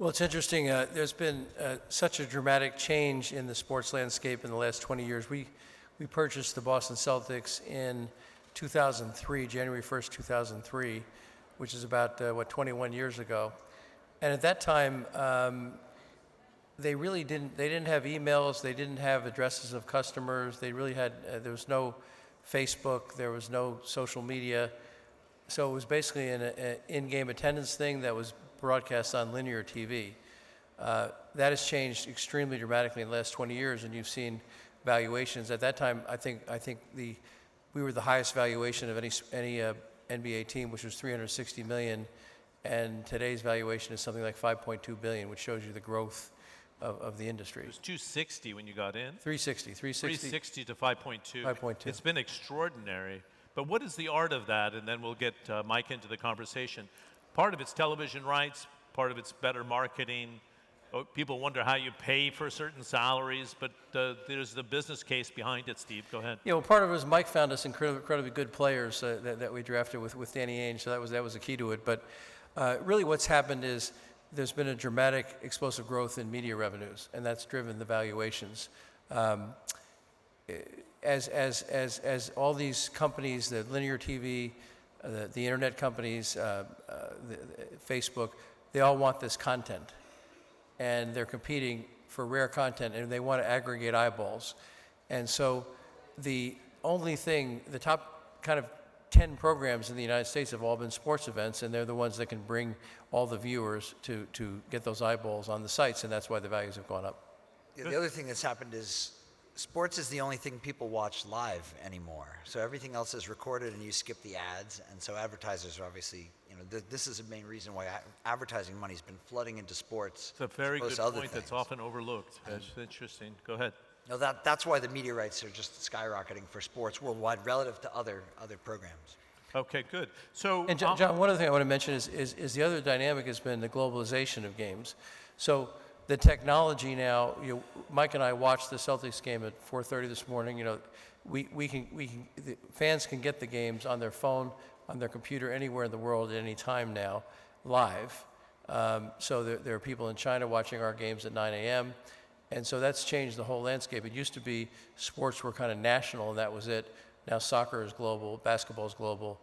Well, it's interesting. There's been such a dramatic change in the sports landscape in the last 20 years. We purchased the Boston Celtics in 2003, January 1st, 2003, which is about, 21 years ago. And at that time, they didn't have emails, they didn't have addresses of customers, they really had, there was no Facebook, there was no social media. So it was basically an in-game attendance thing that was broadcast on linear TV. That has changed extremely dramatically in the last 20 years, and you've seen valuations. At that time, I think we were the highest valuation of any NBA team, which was $360 million, and today's valuation is something like $5.2 billion, which shows you the growth of the industry. It was 260 when you got in. 360 to 5.2. 5.2. It's been extraordinary. But what is the art of that? And then we'll get Mike into the conversation. Part of it's television rights, part of it's better marketing. People wonder how you pay for certain salaries, but there's the business case behind it, Steve. Go ahead. Yeah, well, part of it was Mike found us incredibly good players that we drafted with Danny Ainge, so that was the key to it. But really what's happened is there's been a dramatic explosive growth in media revenues, and that's driven the valuations. As all these companies, the linear TV, the internet companies, Facebook, they all want this content. And they're competing for rare content, and they want to aggregate eyeballs. And so the top kind of 10 programs in the United States have all been sports events, and they're the ones that can bring all the viewers to get those eyeballs on the sites, and that's why the values have gone up. Yeah, the other thing that's happened is sports is the only thing people watch live anymore. So everything else is recorded and you skip the ads. And so advertisers are obviously, this is the main reason why advertising money's been flooding into sports. It's a very good point that's often overlooked. That's interesting. Go ahead. No, that's why the media rights are just skyrocketing for sports worldwide relative to other programs. Okay, good. So, and John, one other thing I want to mention is the other dynamic has been the globalization of games. So the technology now, Mike and I watched the Celtics game at 4:30 this morning. The fans can get the games on their phone, on their computer, anywhere in the world at any time now, live. So there are people in China watching our games at 9 a.m. And so that's changed the whole landscape. It used to be sports were kind of national, and that was it. Now soccer is global, basketball is global.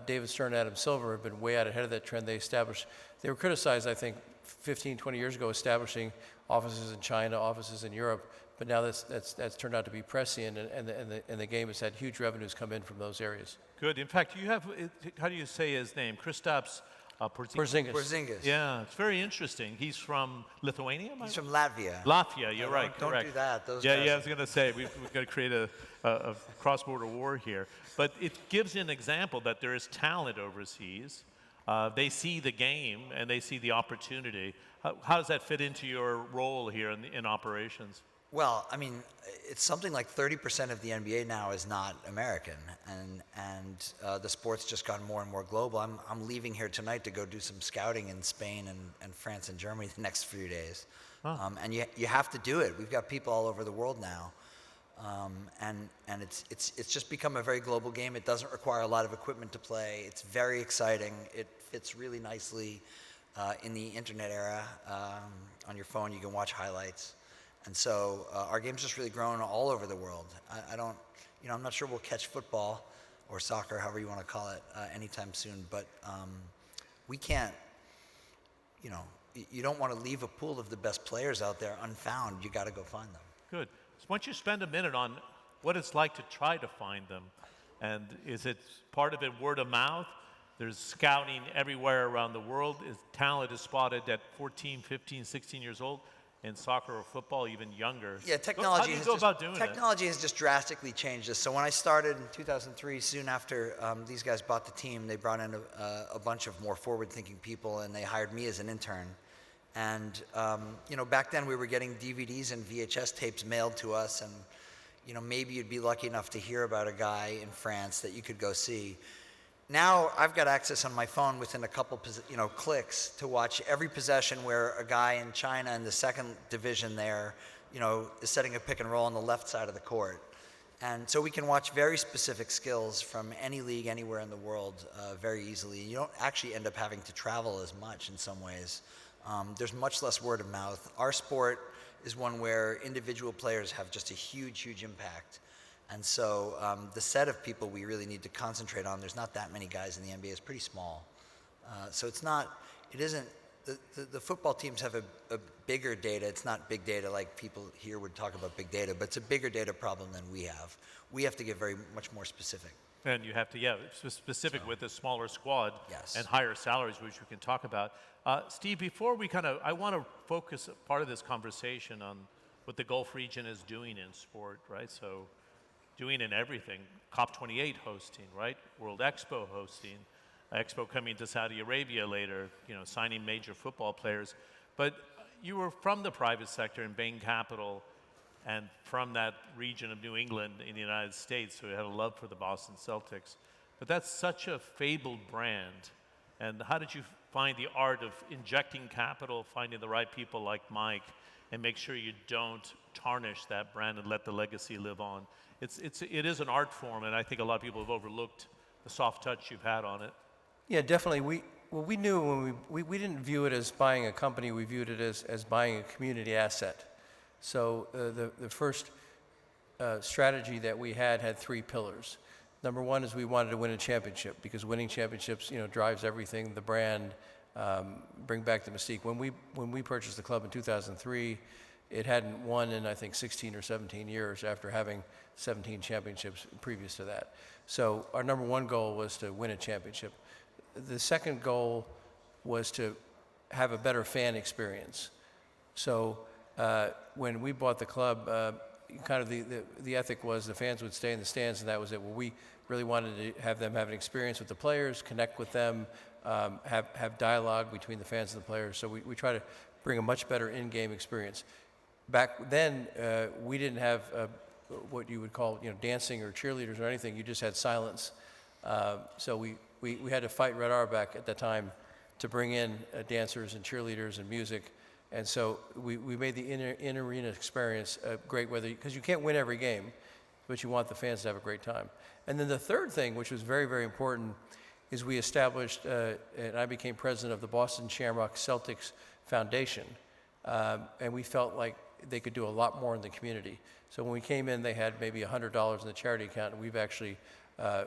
David Stern and Adam Silver have been way out ahead of that trend. They were criticized, I think, 15, 20 years ago, establishing offices in China, offices in Europe, but now that's turned out to be prescient, and the game has had huge revenues come in from those areas. Good. In fact, you have, how do you say his name? Kristaps Porzingis. Porzingis. Yeah, it's very interesting. He's from Lithuania? He's from Latvia. Latvia, you're right, don't correct. Do that. Those yeah, guys. Yeah, I was going to say, we've got to create a cross-border war here. But it gives an example that there is talent overseas. They see the game and they see the opportunity. How does that fit into your role here in operations? Well, I mean, it's something like 30% of the NBA now is not American, and the sport's just gotten more and more global. I'm leaving here tonight to go do some scouting in Spain and France and Germany the next few days, and you have to do it. We've got people all over the world now, and it's just become a very global game. It doesn't require a lot of equipment to play. It's very exciting. It fits really nicely in the internet era. On your phone, you can watch highlights. And so our game's just really grown all over the world. I'm not sure we'll catch football or soccer, however you want to call it, anytime soon. But we can't, you don't want to leave a pool of the best players out there unfound. You got to go find them. Good. So why don't you spend a minute on what it's like to try to find them? And is it part of it word of mouth? There's scouting everywhere around the world. Talent is spotted at 14, 15, 16 years old. In soccer or football, even younger. Yeah, technology. How do you go about doing technology has just drastically changed this. So when I started in 2003, soon after these guys bought the team, they brought in a bunch of more forward-thinking people, and they hired me as an intern. And back then we were getting DVDs and VHS tapes mailed to us, and maybe you'd be lucky enough to hear about a guy in France that you could go see. Now I've got access on my phone within a couple clicks to watch every possession where a guy in China in the second division there is setting a pick and roll on the left side of the court. And so we can watch very specific skills from any league anywhere in the world very easily. You don't actually end up having to travel as much in some ways There's much less word of mouth. Our sport is one where individual players have just a huge, huge impact. And so the set of people we really need to concentrate on, there's not that many guys in the NBA, it's pretty small. So it isn't, the football teams have a bigger data. It's not big data like people here would talk about big data, but it's a bigger data problem than we have. We have to get much more specific. And you have to, specific with a smaller squad Yes. and higher salaries, which we can talk about. Steve, before we I want to focus part of this conversation on what the Gulf region is doing in sport, right? So doing in everything, COP28 hosting, right? World Expo hosting, Expo coming to Saudi Arabia later, signing major football players. But you were from the private sector in Bain Capital and from that region of New England in the United States, so you had a love for the Boston Celtics. But that's such a fabled brand. And how did you find the art of injecting capital, finding the right people like Mike, and make sure you don't tarnish that brand and let the legacy live on? It is an art form, and I think a lot of people have overlooked the soft touch you've had on it. Yeah, definitely. We knew when we didn't view it as buying a company, we viewed it as buying a community asset. So the first strategy that we had 3 pillars. Number one is we wanted to win a championship, because winning championships, drives everything, the brand, bring back the mystique. When we purchased the club in 2003, it hadn't won in, I think, 16 or 17 years after having 17 championships previous to that. So our number one goal was to win a championship. The second goal was to have a better fan experience. So when we bought the club, kind of the ethic was the fans would stay in the stands, and that was it. Well, we really wanted to have them have an experience with the players, connect with them, have dialogue between the fans and the players. So we try to bring a much better in-game experience. Back then, we didn't have what you would call dancing or cheerleaders or anything. You just had silence. So we had to fight Red Auerbach at that time to bring in dancers and cheerleaders and music. And so we made the in-arena experience great, because you can't win every game, but you want the fans to have a great time. And then the third thing, which was very, very important, is we established, and I became president of the Boston Shamrock Celtics Foundation. And we felt like they could do a lot more in the community. So when we came in, they had maybe $100 in the charity account, and we've actually,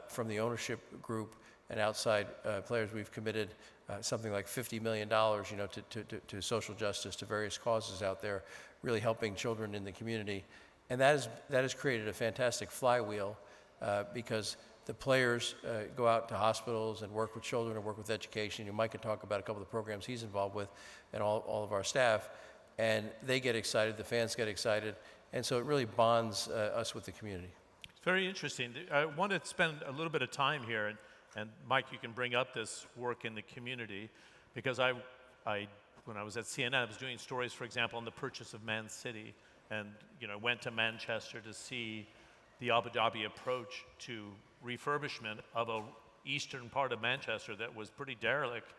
from the ownership group and outside players, we've committed something like $50 million, to social justice, to various causes out there, really helping children in the community. And that has created a fantastic flywheel, because the players go out to hospitals and work with children and work with education. Mike can talk about a couple of the programs he's involved with, and all of our staff. And they get excited, the fans get excited, and so it really bonds us with the community. It's very interesting. I want to spend a little bit of time here, and Mike, you can bring up this work in the community, because when I was at CNN, I was doing stories, for example, on the purchase of Man City, and went to Manchester to see the Abu Dhabi approach to refurbishment of a eastern part of Manchester that was pretty derelict.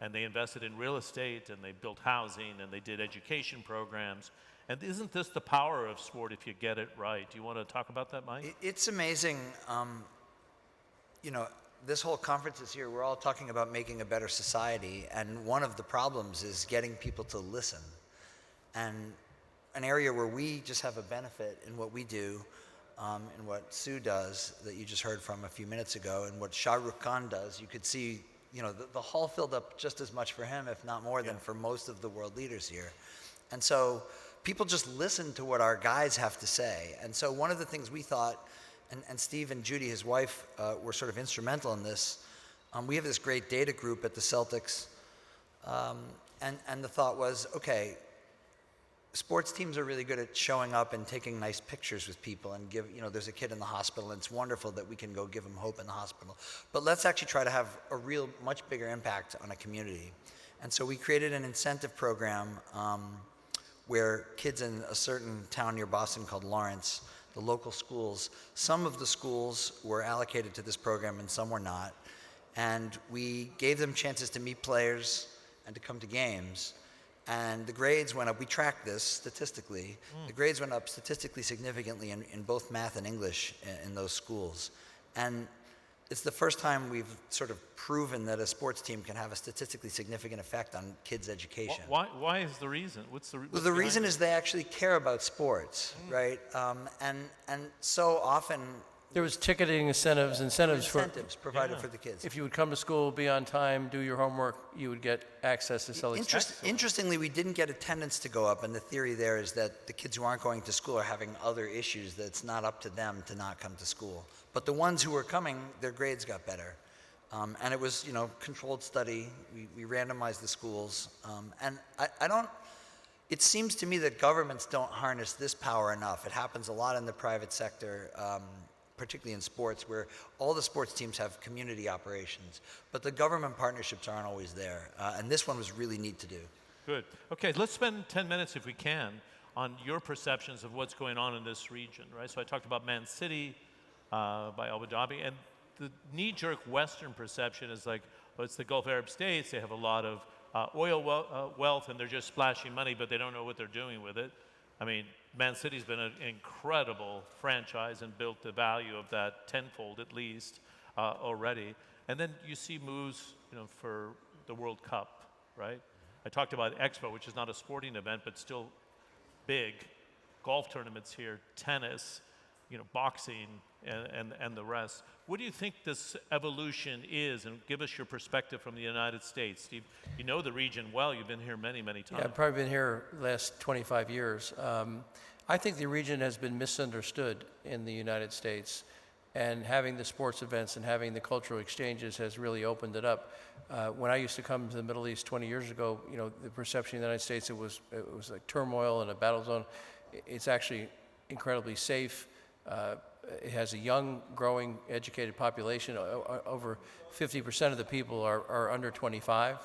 And they invested in real estate, and they built housing, and they did education programs. And isn't this the power of sport if you get it right? Do you want to talk about that, Mike? It's amazing. This whole conference this year, we're all talking about making a better society, and one of the problems is getting people to listen. And an area where we just have a benefit in what we do, and what Sue does, that you just heard from a few minutes ago, and what Shah Rukh Khan does, you could see the hall filled up just as much for him, if not more, than for most of the world leaders here. And so people just listen to what our guys have to say. And so one of the things we thought, and Steve and Judy, his wife, were sort of instrumental in this. We have this great data group at the Celtics, and the thought was, okay, sports teams are really good at showing up and taking nice pictures with people and there's a kid in the hospital, and it's wonderful that we can go give him hope in the hospital. But let's actually try to have a real, much bigger impact on a community. And so we created an incentive program where kids in a certain town near Boston called Lawrence, the local schools, some of the schools were allocated to this program and some were not. And we gave them chances to meet players and to come to games. And the grades went up. We tracked this statistically. The grades went up statistically significantly in both math and English in those schools. And it's the first time we've sort of proven that a sports team can have a statistically significant effect on kids' education. Why is the reason? What's the Well, what's the behind reason it? is they actually care about sports, right? And so often There was ticketing incentives for, incentives provided for the kids. if you would come to school, be on time, do your homework, you would get access to Celtics. Interestingly, we didn't get attendance to go up, and the theory there is that the kids who aren't going to school are having other issues, that it's not up to them to not come to school. But the ones who were coming, their grades got better. And it was, controlled study. We randomized the schools. And I don't, it seems to me that governments don't harness this power enough. It happens a lot in the private sector, particularly in sports, where all the sports teams have community operations, but the government partnerships aren't always there. And this one was really neat to do. Good. Okay, let's spend 10 minutes, if we can, on your perceptions of what's going on in this region, right? So I talked about Man City by Abu Dhabi, and the knee-jerk Western perception is like, well, it's the Gulf Arab states, they have a lot of oil wealth, and they're just splashing money, but they don't know what they're doing with it. I mean, Man City's been an incredible franchise and built the value of that tenfold at least already. And then you see moves, for the World Cup, right? I talked about Expo, which is not a sporting event, but still big. Golf tournaments here, tennis, boxing, and the rest. What do you think this evolution is? And give us your perspective from the United States. Steve, you know the region well. You've been here many, many times. Yeah, I've probably been here the last 25 years. I think the region has been misunderstood in the United States, and having the sports events and having the cultural exchanges has really opened it up. When I used to come to the Middle East 20 years ago, the perception in the United States, it was like turmoil and a battle zone. It's actually incredibly safe. It has a young, growing, educated population. Over 50% of the people are under 25,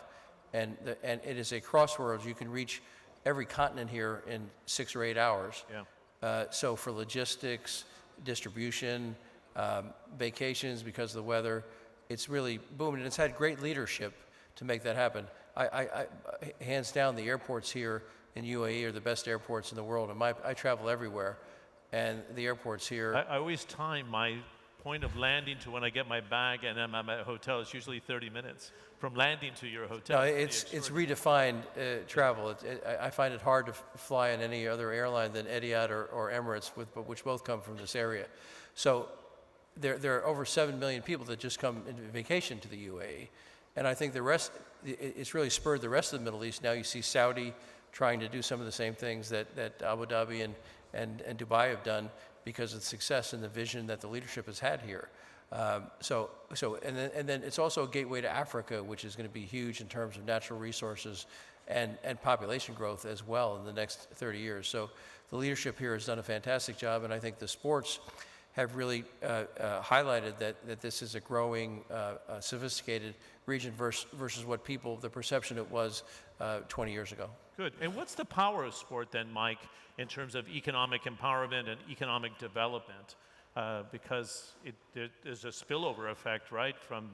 and it is a crossroads. You can reach every continent here in 6 or 8 hours. Yeah. So for logistics, distribution, vacations because of the weather, it's really booming. And it's had great leadership to make that happen. I hands down, the airports here in UAE are the best airports in the world. And I travel everywhere, and the airports here. I always time my point of landing to when I get my bag and I'm at a hotel. It's usually 30 minutes from landing to your hotel. No, it's redefined travel. I find it hard to fly in any other airline than Etihad or Emirates, which both come from this area. So there are over 7 million people that just come in vacation to the UAE. And I think the rest, it's really spurred the rest of the Middle East. Now you see Saudi trying to do some of the same things that Abu Dhabi and Dubai have done because of the success and the vision that the leadership has had here. And then it's also a gateway to Africa, which is going to be huge in terms of natural resources and population growth as well in the next 30 years. So the leadership here has done a fantastic job, and I think the sports have really highlighted that this is a growing, sophisticated region versus what the perception it was 20 years ago. Good. And what's the power of sport then, Mike, in terms of economic empowerment and economic development? Because there's a spillover effect, right, from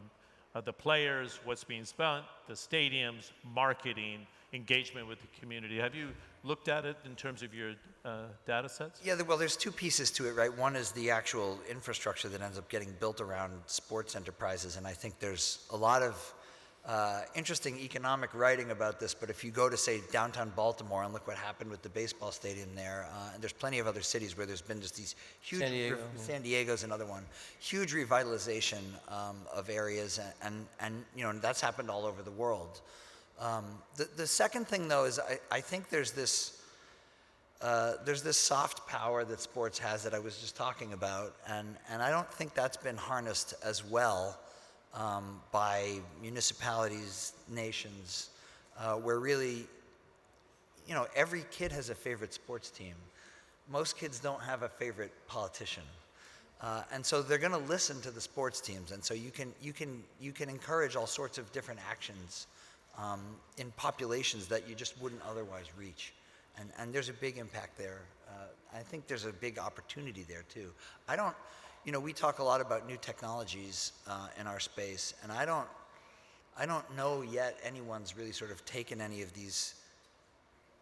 the players, what's being spent, the stadiums, marketing, engagement with the community. Have you looked at it in terms of your data sets? Yeah, well, there's two pieces to it, right? One is the actual infrastructure that ends up getting built around sports enterprises, and I think there's a lot of interesting economic writing about this, but if you go to, say, downtown Baltimore and look what happened with the baseball stadium there, and there's plenty of other cities where there's been just these huge, San Diego's another one, huge revitalization of areas, and that's happened all over the world. The second thing, though, is I think there's this soft power that sports has that I was just talking about, and I don't think that's been harnessed as well by municipalities, nations, where really, every kid has a favorite sports team. Most kids don't have a favorite politician. And so they're going to listen to the sports teams, and so you can encourage all sorts of different actions in populations that you just wouldn't otherwise reach, and there's a big impact there. I think there's a big opportunity there too. We talk a lot about new technologies in our space, and I don't know yet anyone's really sort of taken any of these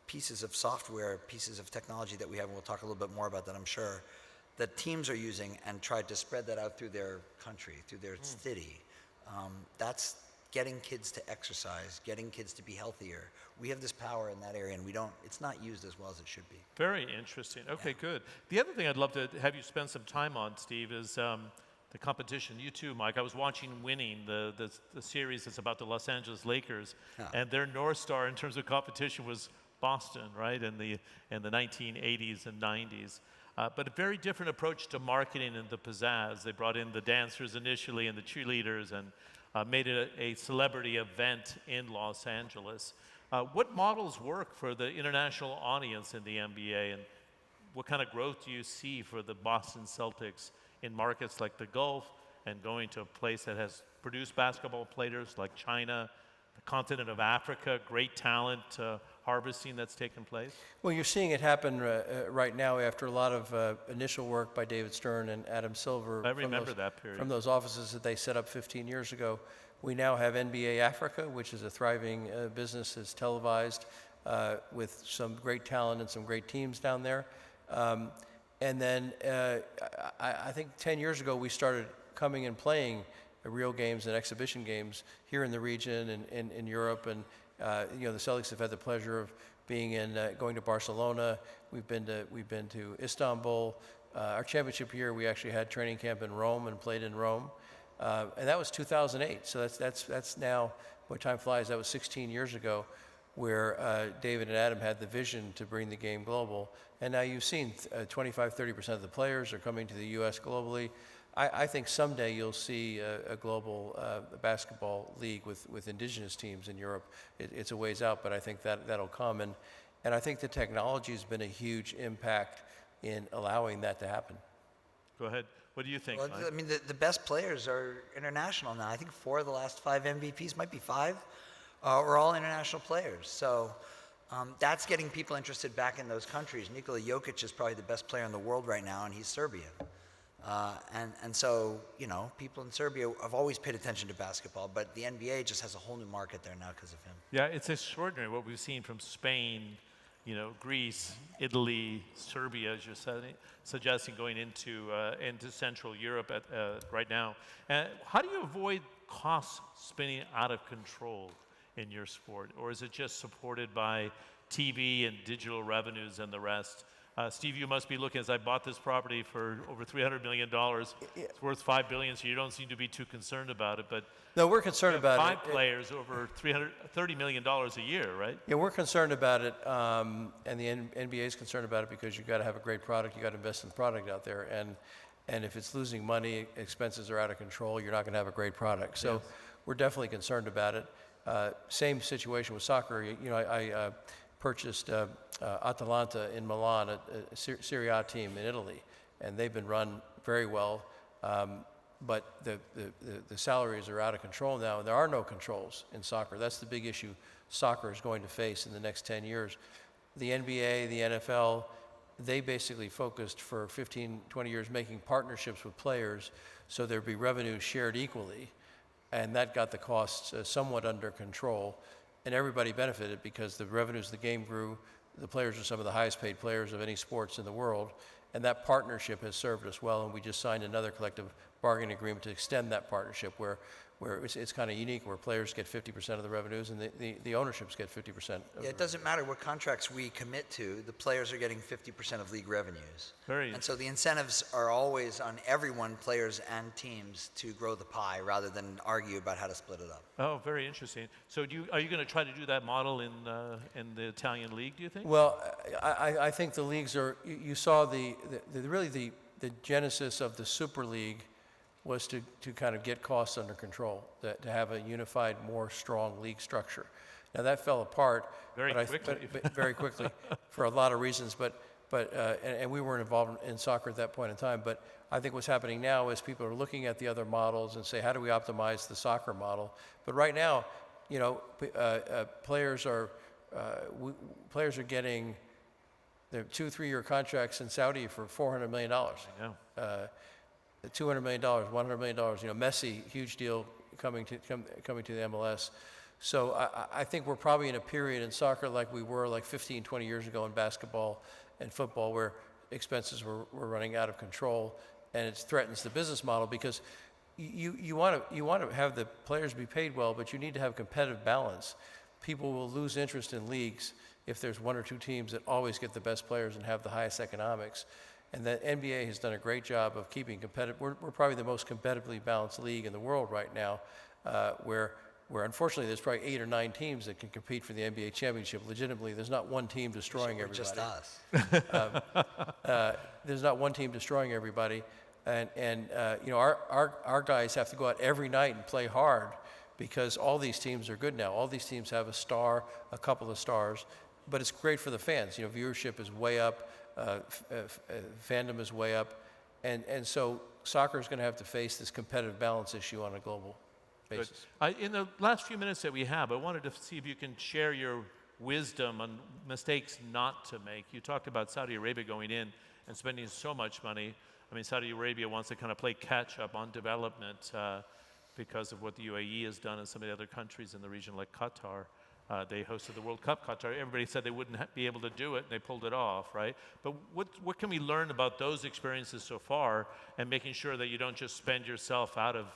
pieces of software, pieces of technology that we have, and we'll talk a little bit more about that, I'm sure, that teams are using and tried to spread that out through their country, through their city. That's getting kids to exercise, getting kids to be healthier. We have this power in that area, and it's not used as well as it should be. Very interesting. Okay, good. The other thing I'd love to have you spend some time on, Steve, is the competition. You too, Mike. I was watching Winning, the series that's about the Los Angeles Lakers, and their North Star in terms of competition was Boston, right, in the 1980s and 90s. But a very different approach to marketing and the pizzazz. They brought in the dancers initially and the cheerleaders and made it a celebrity event in Los Angeles. What models work for the international audience in the NBA, and what kind of growth do you see for the Boston Celtics in markets like the Gulf and going to a place that has produced basketball players like China, the continent of Africa, great talent harvesting that's taken place? Well, you're seeing it happen right now after a lot of initial work by David Stern and Adam Silver. I remember that period. From those offices that they set up 15 years ago. We now have NBA Africa, which is a thriving business that's televised with some great talent and some great teams down there. And then I think 10 years ago, we started coming and playing real games and exhibition games here in the region and in Europe. And the Celtics have had the pleasure of being going to Barcelona. We've been to Istanbul. Our championship year, we actually had training camp in Rome and played in Rome. And that was 2008. So that's now, when time flies, that was 16 years ago, where David and Adam had the vision to bring the game global. And now you've seen 25-30% of the players are coming to the U.S. globally. I think someday you'll see a global basketball league with indigenous teams in Europe. It's a ways out, but I think that'll come. And I think the technology has been a huge impact in allowing that to happen. Go ahead. What do you think, Well, Mike? I mean, the best players are international now. I think 4 of the last 5 MVPs, might be 5, are all international players. So that's getting people interested back in those countries. Nikola Jokic is probably the best player in the world right now, and he's Serbian. And so, people in Serbia have always paid attention to basketball, but the NBA just has a whole new market there now because of him. Yeah, it's extraordinary what we've seen from Spain, Greece, Italy, Serbia, as you're suggesting, going into Central Europe right now. How do you avoid costs spinning out of control in your sport? Or is it just supported by TV and digital revenues and the rest? Steve, you must be looking, as I bought this property for over $300 million. It's worth $5 billion, so you don't seem to be too concerned about it. But No, we're concerned about it. 5 players over $30 million a year, right? Yeah, we're concerned about it, and the NBA is concerned about it because you've got to have a great product. You've got to invest in the product out there, and if it's losing money, expenses are out of control, you're not going to have a great product. So we're definitely concerned about it. Same situation with soccer. I purchased Atalanta in Milan, a Serie A team in Italy, and they've been run very well. But the salaries are out of control now, and there are no controls in soccer. That's the big issue soccer is going to face in the next 10 years. The NBA, the NFL, they basically focused for 15, 20 years making partnerships with players so there'd be revenue shared equally, and that got the costs somewhat under control, and everybody benefited because the revenues of the game grew. The players are some of the highest paid players of any sports in the world, and that partnership has served us well, and we just signed another collective bargaining agreement to extend that partnership where it's kind of unique, where players get 50% of the revenues and the ownerships get 50%. Yeah, it doesn't matter what contracts we commit to, the players are getting 50% of league revenues. Very. So the incentives are always on everyone, players and teams, to grow the pie rather than argue about how to split it up. Oh, very interesting. So are you going to try to do that model in the Italian league, do you think? Well, I think the leagues are, you saw the genesis of the Super League was to kind of get costs under control, to have a unified, more strong league structure. Now that fell apart very quickly for a lot of reasons, and we weren't involved in soccer at that point in time. But I think what's happening now is people are looking at the other models and say, how do we optimize the soccer model? But right now, players are getting their 2-3 year contracts in Saudi for $400 million. I know. $200 million, $100 million. Messi, huge deal coming to the MLS. So I think we're probably in a period in soccer like we were like 15, 20 years ago in basketball and football, where expenses were running out of control, and it threatens the business model because you want to have the players be paid well, but you need to have competitive balance. People will lose interest in leagues if there's one or two teams that always get the best players and have the highest economics. And the NBA has done a great job of keeping competitive. We're probably the most competitively balanced league in the world right now, where unfortunately there's probably 8 or 9 teams that can compete for the NBA championship legitimately. There's not one team destroying everybody. Just us. There's not one team destroying everybody, and you know, our guys have to go out every night and play hard because all these teams are good now. All these teams have a star, a couple of stars, but it's great for the fans. You know, viewership is way up, fandom is way up, and so soccer is going to have to face this competitive balance issue on a global basis. In the last few minutes that we have, I wanted to see if you can share your wisdom on mistakes not to make. You talked about Saudi Arabia going in and spending so much money. I mean, Saudi Arabia wants to kind of play catch up on development because of what the UAE has done and some of the other countries in the region like Qatar. They hosted the World Cup, Qatar. Everybody said they wouldn't be able to do it, and they pulled it off, right? But what can we learn about those experiences so far and making sure that you don't just spend yourself out of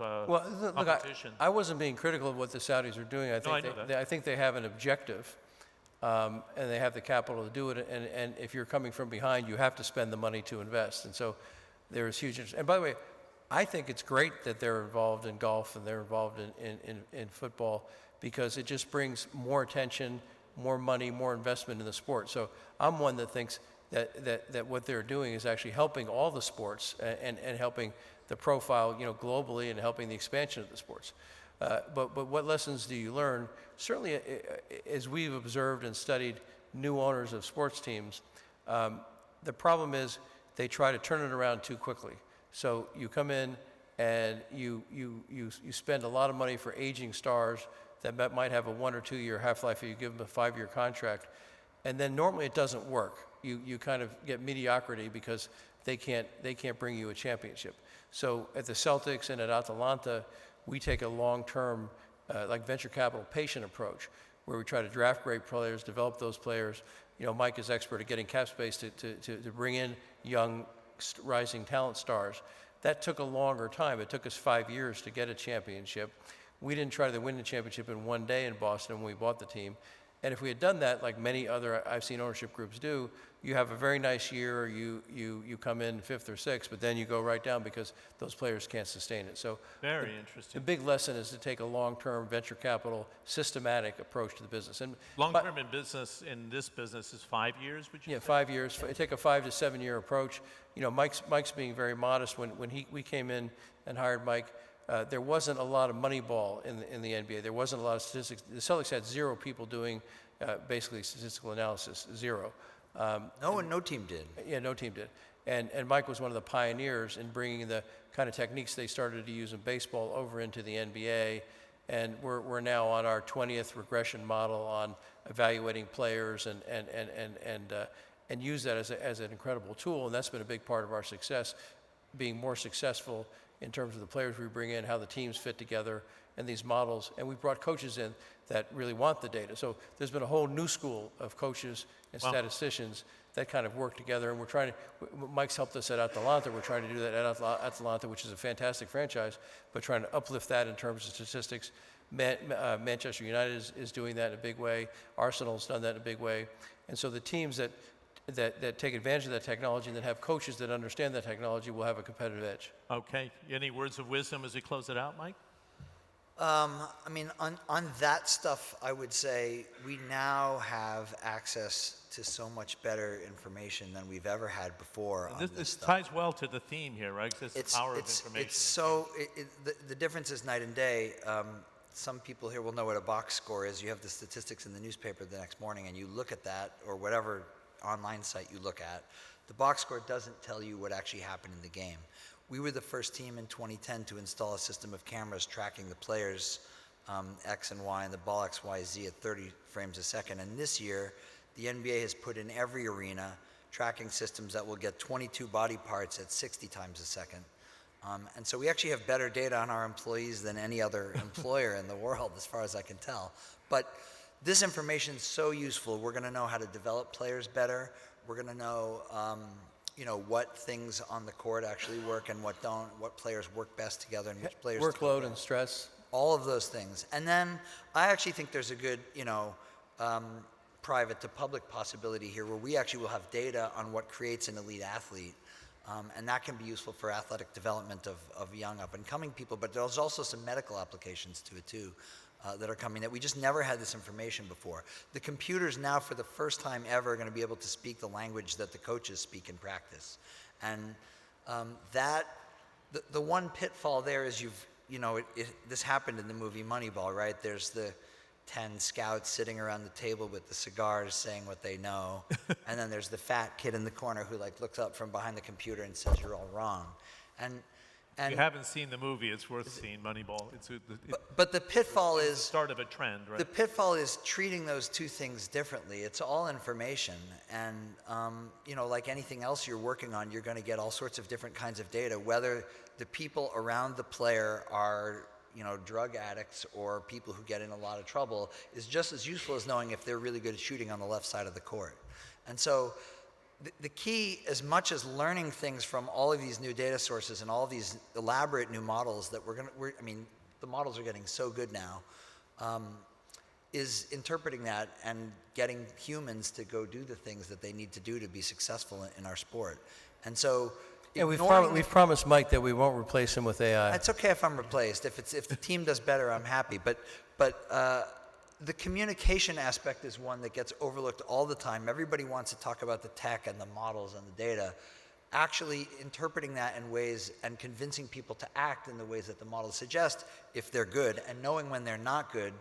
competition? I wasn't being critical of what the Saudis are doing. I think they have an objective, and they have the capital to do it. And if you're coming from behind, you have to spend the money to invest. And so there is huge interest. And by the way, I think it's great that they're involved in golf and they're involved in football, because it just brings more attention, more money, more investment in the sport. So I'm one that thinks that what they're doing is actually helping all the sports and helping the profile, you know, globally, and helping the expansion of the sports. But what lessons do you learn? Certainly, as we've observed and studied new owners of sports teams, the problem is they try to turn it around too quickly. So you come in and you spend a lot of money for aging stars that might have a 1 or 2 year half-life if you give them a 5-year contract. And then normally it doesn't work. You kind of get mediocrity because they can't bring you a championship. So at the Celtics and at Atalanta, we take a long-term, like venture capital patient approach, where we try to draft great players, develop those players. You know, Mike is expert at getting cap space to bring in young, rising talent stars. That took a longer time. It took us 5 years to get a championship. We didn't try to win the championship in one day in Boston when we bought the team. And if we had done that, like many other I've seen ownership groups do, you have a very nice year, you come in 5th or 6th, but then you go right down because those players can't sustain it. So very interesting. The big lesson is to take a long-term venture capital, systematic approach to the business. And long-term in this business is 5 years, would you say? Yeah, 5 years. Take a 5 to 7 year approach. You know, Mike's being very modest. When we came in and hired Mike, there wasn't a lot of money ball in the NBA. There wasn't a lot of statistics. The Celtics had 0 people doing basically statistical analysis, 0. No team did. Yeah, no team did. And Mike was one of the pioneers in bringing the kind of techniques they started to use in baseball over into the NBA. And we're now on our 20th regression model on evaluating players and use that as an incredible tool. And that's been a big part of our success, being more successful in terms of the players we bring in, how the teams fit together, and these models. And we've brought coaches in that really want the data. So there's been a whole new school of coaches and statisticians that kind of work together. And we're trying to, Mike's helped us at Atalanta. We're trying to do that at Atalanta, which is a fantastic franchise, but trying to uplift that in terms of statistics. Manchester United is doing that in a big way. Arsenal's done that in a big way. And so the teams that take advantage of that technology and that have coaches that understand that technology will have a competitive edge. Okay. Any words of wisdom as we close it out, Mike? I mean, on that stuff, I would say we now have access to so much better information than we've ever had before. This stuff. ties well to the theme here, right? It's the power of information. It's so the difference is night and day. Some people here will know what a box score is. You have the statistics in the newspaper the next morning, and you look at that, or whatever online site you look at. The box score doesn't tell you what actually happened in the game. We were the first team in 2010 to install a system of cameras tracking the players X and Y and the ball X, Y, Z at 30 frames a second. And this year, the NBA has put in every arena tracking systems that will get 22 body parts at 60 times a second. And so we actually have better data on our employees than any other employer in the world, as far as I can tell. But this information is so useful. We're going to know how to develop players better. We're going to know what things on the court actually work and what don't, what players work best together and which players don't. Workload and stress. All of those things. And then I actually think there's a good, private to public possibility here where we actually will have data on what creates an elite athlete. And that can be useful for athletic development of young up and coming people, but there's also some medical applications to it too that are coming that we just never had this information before. The computers now for the first time ever are going to be able to speak the language that the coaches speak in practice. And the one pitfall there is this happened in the movie Moneyball, right? There's the 10 scouts sitting around the table with the cigars saying what they know. And then there's the fat kid in the corner who looks up from behind the computer and says, "You're all wrong." And If you haven't seen the movie, it's worth seeing, Moneyball. but the pitfall It's is the start of a trend, right? the pitfall is treating those two things differently. It's all information, and like anything else you're working on, you're going to get all sorts of different kinds of data. Whether the people around the player are drug addicts or people who get in a lot of trouble is just as useful as knowing if they're really good at shooting on the left side of the court. And so the key, as much as learning things from all of these new data sources and all of these elaborate new models that the models are getting so good now, is interpreting that and getting humans to go do the things that they need to do to be successful in our sport. And so Yeah, we've promised Mike that we won't replace him with AI. it's okay if I'm replaced. If the team does better, I'm happy. But the communication aspect is one that gets overlooked all the time. Everybody wants to talk about the tech and the models and the data. Actually interpreting that in ways and convincing people to act in the ways that the models suggest if they're good, and knowing when they're not good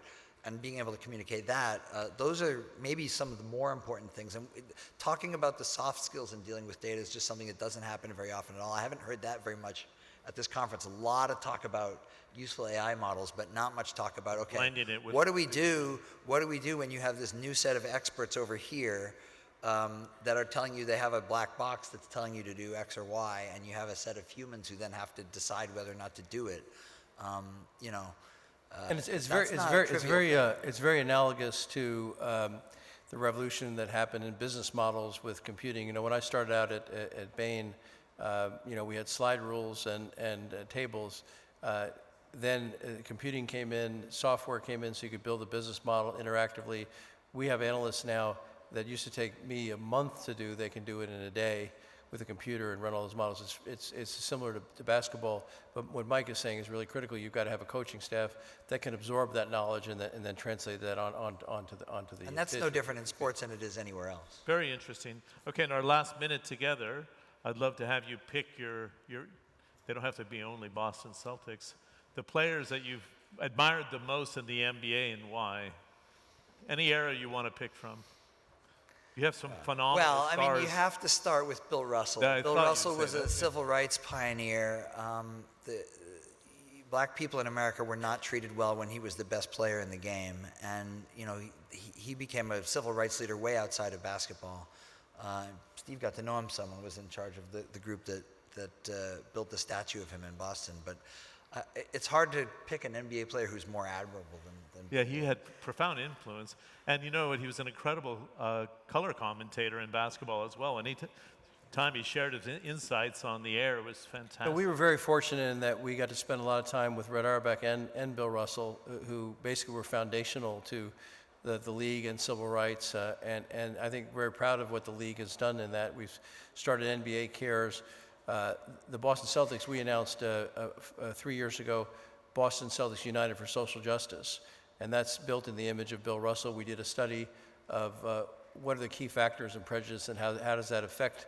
and being able to communicate that, those are maybe some of the more important things. And talking about the soft skills and dealing with data is just something that doesn't happen very often at all. I haven't heard that very much at this conference. A lot of talk about useful AI models, but not much talk about, okay, Blending it with- what do we do? What do we do when you have this new set of experts over here that are telling you they have a black box that's telling you to do X or Y, and you have a set of humans who then have to decide whether or not to do it? And it's that's not a trivial thing. very analogous to the revolution that happened in business models with computing. When I started out at Bain, we had slide rules and tables. Then computing came in, software came in, so you could build a business model interactively. We have analysts now that used to take me a month to do. They can do it in a day with a computer and run all those models. It's similar to basketball, but what Mike is saying is really critical. You've got to have a coaching staff that can absorb that knowledge and then translate that onto the. And that's no different in sports than it is anywhere else. Very interesting. Okay, in our last minute together, I'd love to have you pick your they don't have to be only Boston Celtics, the players that you've admired the most in the NBA and why. Any era you want to pick from. You have some phenomenal stars. Well, you have to start with Bill Russell. Yeah, I Bill thought you'd Russell say was that, a civil rights pioneer. Black people in America were not treated well when he was the best player in the game. And, he became a civil rights leader way outside of basketball. Steve got to know him some and was in charge of the group that built the statue of him in Boston. But it's hard to pick an NBA player who's more admirable than Yeah, he had profound influence. And he was an incredible color commentator in basketball as well. Any time he shared his insights on the air, it was fantastic. But we were very fortunate in that we got to spend a lot of time with Red Auerbach and Bill Russell, who basically were foundational to the league and civil rights. And I think very proud of what the league has done in that. We've started NBA Cares. The Boston Celtics, we announced 3 years ago, Boston Celtics United for Social Justice. And that's built in the image of Bill Russell. We did a study of what are the key factors in prejudice and how does that affect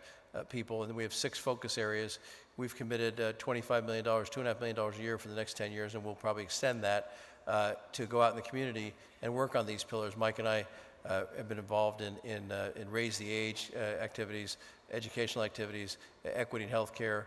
people. And we have 6 focus areas. We've committed $25 million, $2.5 million a year for the next 10 years, and we'll probably extend that to go out in the community and work on these pillars. Mike and I have been involved in Raise the Age activities, educational activities, equity in healthcare.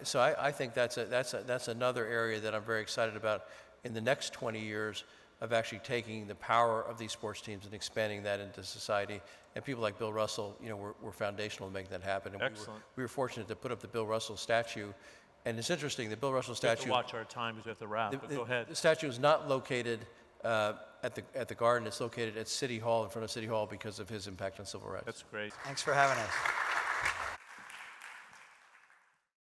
So I think that's another area that I'm very excited about in the next 20 years of actually taking the power of these sports teams and expanding that into society. And people like Bill Russell, were foundational in making that happen. And Excellent. we were fortunate to put up the Bill Russell statue. And it's interesting, the Bill Russell We have statue. to watch our time because we have to wrap, but go ahead. The statue is not located at the Garden. It's located at City Hall, in front of City Hall, because of his impact on civil rights. That's great. Thanks for having us.